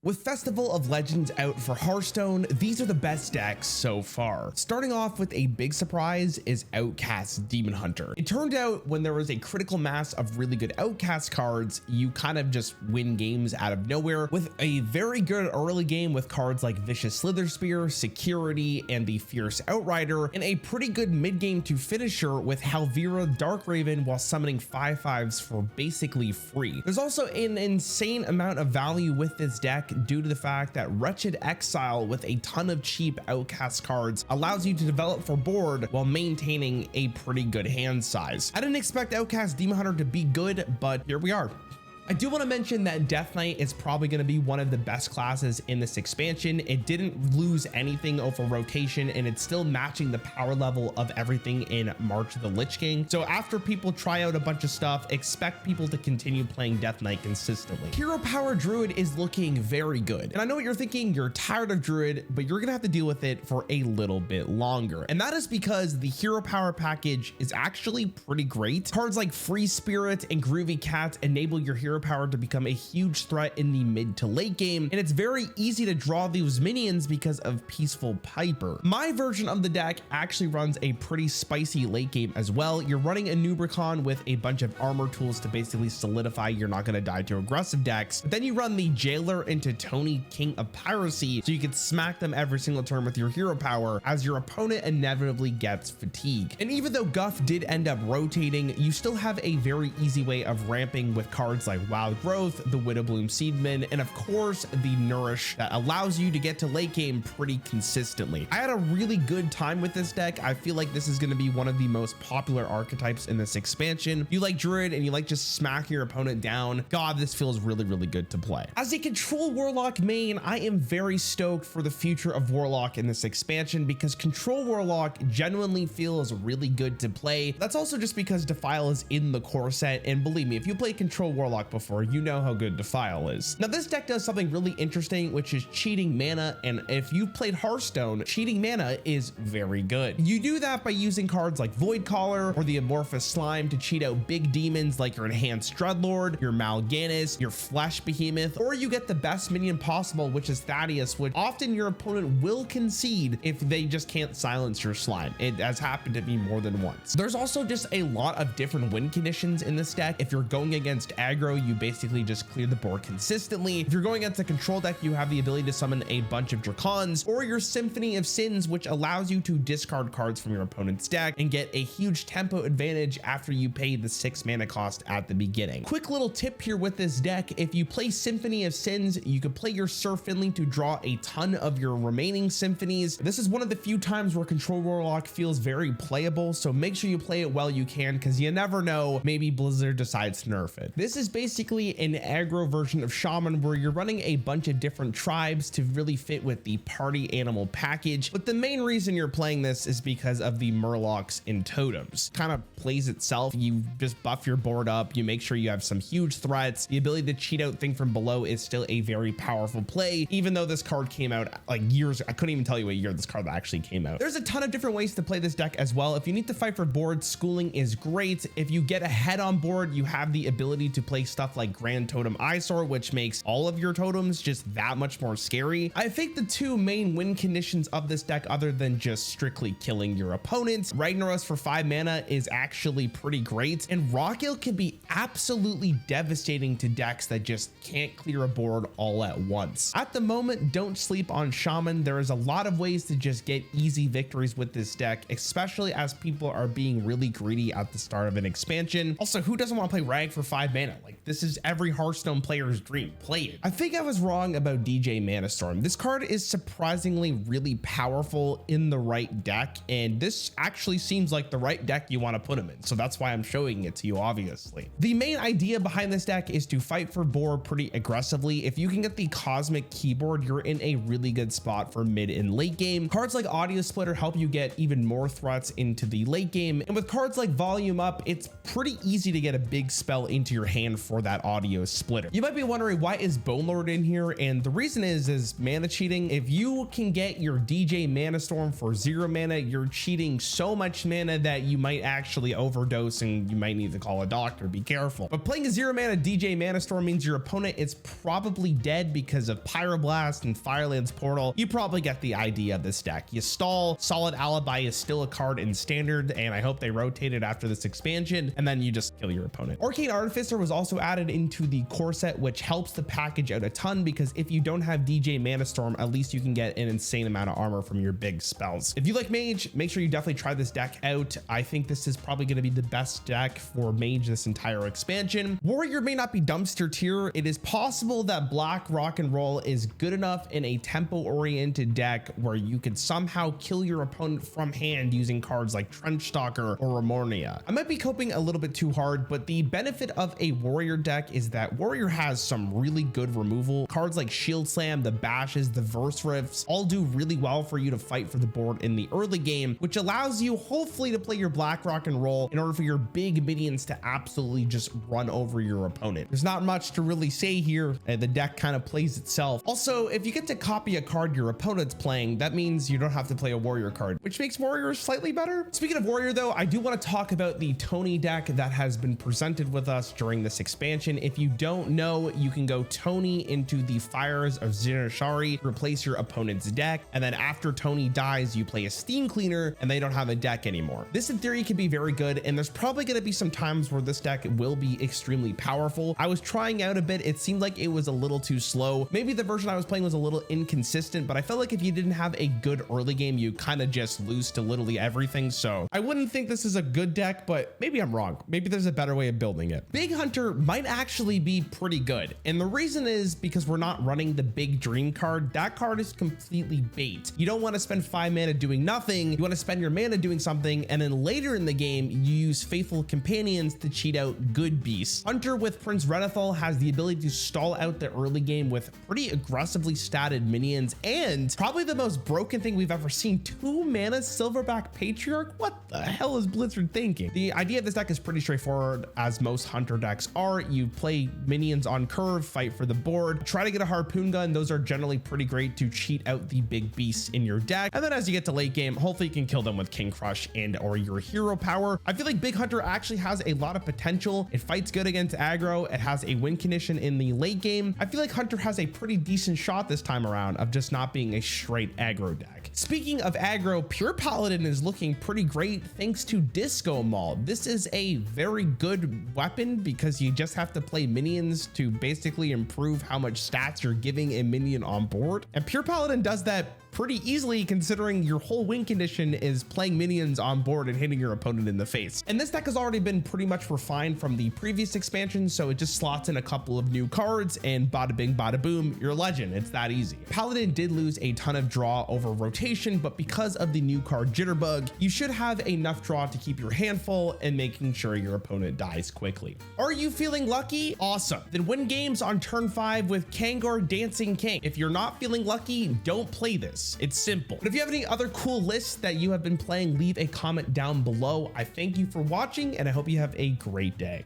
With Festival of Legends out for Hearthstone, these are the best decks so far. Starting off with a big surprise is Outcast Demon Hunter. It turned out when there was a critical mass of really good Outcast cards, you kind of just win games out of nowhere with a very good early game with cards like Vicious Slither Spear, Security, and the Fierce Outrider, and a pretty good mid game to finisher with Halvira Dark Raven while summoning 5/5s for basically free. There's also an insane amount of value with this deck due to the fact that Wretched Exile with a ton of cheap Outcast cards allows you to develop for board while maintaining a pretty good hand size. I didn't expect Outcast Demon Hunter to be good, but here we are. I do want to mention that Death Knight is probably going to be one of the best classes in this expansion. It didn't lose anything over rotation, and it's still matching the power level of everything in March of the Lich King. So after people try out a bunch of stuff, expect people to continue playing Death Knight consistently. Hero Power Druid is looking very good. And I know what you're thinking, you're tired of Druid, but you're going to have to deal with it for a little bit longer. And that is because the Hero Power package is actually pretty great. Cards like Free Spirit and Groovy Cat enable your hero power to become a huge threat in the mid to late game, and it's very easy to draw those minions because of Peaceful Piper. My version of the deck actually runs a pretty spicy late game as well. You're running a Nubricon with a bunch of armor tools to basically solidify you're not going to die to aggressive decks. But then you run the Jailer into Tony, King of Piracy, so you can smack them every single turn with your hero power as your opponent inevitably gets fatigue. And even though Guff did end up rotating, you still have a very easy way of ramping with cards like Wild Growth, the Widowbloom Seedman, and of course the Nourish that allows you to get to late game pretty consistently. I had a really good time with this deck. I feel like this is going to be one of the most popular archetypes in this expansion. If you like Druid and you like just smack your opponent down, God, this feels really, really good to play. As a Control Warlock main, I am very stoked for the future of Warlock in this expansion because Control Warlock genuinely feels really good to play. That's also just because Defile is in the core set, and believe me, if you played Control Warlock before, you know how good Defile is. Now this deck does something really interesting, which is cheating mana, and if you've played Hearthstone, cheating mana is very good. You do that by using cards like Void Caller or the Amorphous Slime to cheat out big demons like your Enhanced Dreadlord, your Mal'Ganis, your Flesh Behemoth, or you get the best minion possible, which is Thaddeus, which often your opponent will concede if they just can't silence your slime. It has happened to me more than once. There's also just a lot of different win conditions in this deck. If you're going against aggro, you basically just clear the board consistently. If you're going against a control deck, you have the ability to summon a bunch of Dracons, or your Symphony of Sins, which allows you to discard cards from your opponent's deck and get a huge tempo advantage after you pay the 6 mana cost at the beginning. Quick little tip here with this deck: if you play Symphony of Sins, you could play your Sir Finley to draw a ton of your remaining symphonies. This is one of the few times where Control Warlock feels very playable, so make sure you play it while you can, because you never know, maybe Blizzard decides to nerf it. This is basically an aggro version of Shaman where you're running a bunch of different tribes to really fit with the party animal package, but the main reason you're playing this is because of the Murlocs and Totems. Kind of plays itself. You just buff your board up, you make sure you have some huge threats. The ability to cheat out Thing from Below is still a very powerful play, even though this card came out like years. I couldn't even tell you what year this card actually came out. There's a ton of different ways to play this deck as well. If you need to fight for board, Schooling is great. If you get ahead on board, you have the ability to play stuff like Grand Totem Eyesore, which makes all of your totems just that much more scary. I think the two main win conditions of this deck, other than just strictly killing your opponents, Ragnaros for 5 mana is actually pretty great, and Rockale can be absolutely devastating to decks that just can't clear a board all at once. At the moment, don't sleep on Shaman. There is a lot of ways to just get easy victories with this deck, especially as people are being really greedy at the start of an expansion. Also, who doesn't want to play Rag for 5 mana? Like, this is every Hearthstone player's dream. Play it. I think I was wrong about DJ Manastorm. This card is surprisingly really powerful in the right deck, and this actually seems like the right deck you want to put him in, so that's why I'm showing it to you, obviously. The main idea behind this deck is to fight for board pretty aggressively. If you can get the Cosmic Keyboard, you're in a really good spot for mid and late game. Cards like Audio Splitter help you get even more threats into the late game, and with cards like Volume Up, it's pretty easy to get a big spell into your hand for or that audio splitter. You might be wondering, why is Bone Lord in here? And the reason is mana cheating. If you can get your DJ Mana Storm for 0 mana, you're cheating so much mana that you might actually overdose and you might need to call a doctor. Be careful. But playing a 0 mana DJ Mana Storm means your opponent is probably dead because of Pyroblast and Fireland's Portal. You probably get the idea of this deck. You stall. Solid Alibi is still a card in standard, and I hope they rotate it after this expansion, and then you just kill your opponent. Arcane Artificer was also added into the core set, which helps the package out a ton, because if you don't have DJ Mana Storm, at least you can get an insane amount of armor from your big spells. If you like Mage, make sure you definitely try this deck out. I think this is probably going to be the best deck for Mage this entire expansion. Warrior may not be dumpster tier. It is possible that Black Rock and Roll is good enough in a tempo oriented deck where you could somehow kill your opponent from hand using cards like Trench Stalker or Remornia. I might be coping a little bit too hard, but the benefit of a Warrior deck is that Warrior has some really good removal. Cards like Shield Slam, the Bashes, the Verse Rifts all do really well for you to fight for the board in the early game, which allows you hopefully to play your Black Rock and Roll in order for your big minions to absolutely just run over your opponent. There's not much to really say here. The deck kind of plays itself. Also, if you get to copy a card your opponent's playing, that means you don't have to play a Warrior card, which makes Warrior slightly better. Speaking of Warrior though, I do want to talk about the Tony deck that has been presented with us during this expansion. If you don't know, you can go Tony into the Fires of Zinashari, replace your opponent's deck, and then after Tony dies, you play a Steam Cleaner and they don't have a deck anymore. This in theory can be very good, and there's probably going to be some times where this deck will be extremely powerful. I was trying out a bit. It seemed like it was a little too slow. Maybe the version I was playing was a little inconsistent, but I felt like if you didn't have a good early game, you kind of just lose to literally everything. So I wouldn't think this is a good deck, but maybe I'm wrong. Maybe there's a better way of building it. Big Hunter might actually be pretty good. And the reason is because we're not running the Big Dream card. That card is completely bait. You don't want to spend 5 mana doing nothing. You want to spend your mana doing something, and then later in the game, you use Faithful Companions to cheat out good beasts. Hunter with Prince Renethal has the ability to stall out the early game with pretty aggressively statted minions, and probably the most broken thing we've ever seen, 2 mana Silverback Patriarch. What the hell is Blizzard thinking? The idea of this deck is pretty straightforward, as most Hunter decks are. You play minions on curve, fight for the board, try to get a Harpoon Gun. Those are generally pretty great to cheat out the big beasts in your deck. And then as you get to late game, hopefully you can kill them with King Crush and or your hero power. I feel like Big Hunter actually has a lot of potential. It fights good against aggro. It has a win condition in the late game. I feel like Hunter has a pretty decent shot this time around of just not being a straight aggro deck. Speaking of aggro, Pure Paladin is looking pretty great thanks to Disco Maul. This is a very good weapon because you just have to play minions to basically improve how much stats you're giving a minion on board. And Pure Paladin does that pretty easily, considering your whole win condition is playing minions on board and hitting your opponent in the face. And this deck has already been pretty much refined from the previous expansion, so it just slots in a couple of new cards and bada bing bada boom, you're a legend. It's that easy. Paladin did lose a ton of draw over rotation, but because of the new card Jitterbug, you should have enough draw to keep your hand full and making sure your opponent dies quickly. Are you feeling lucky? Awesome. Then win games on turn 5 with Kangar Dancing King. If you're not feeling lucky, don't play this. It's simple. But if you have any other cool lists that you have been playing, leave a comment down below. I thank you for watching, and I hope you have a great day.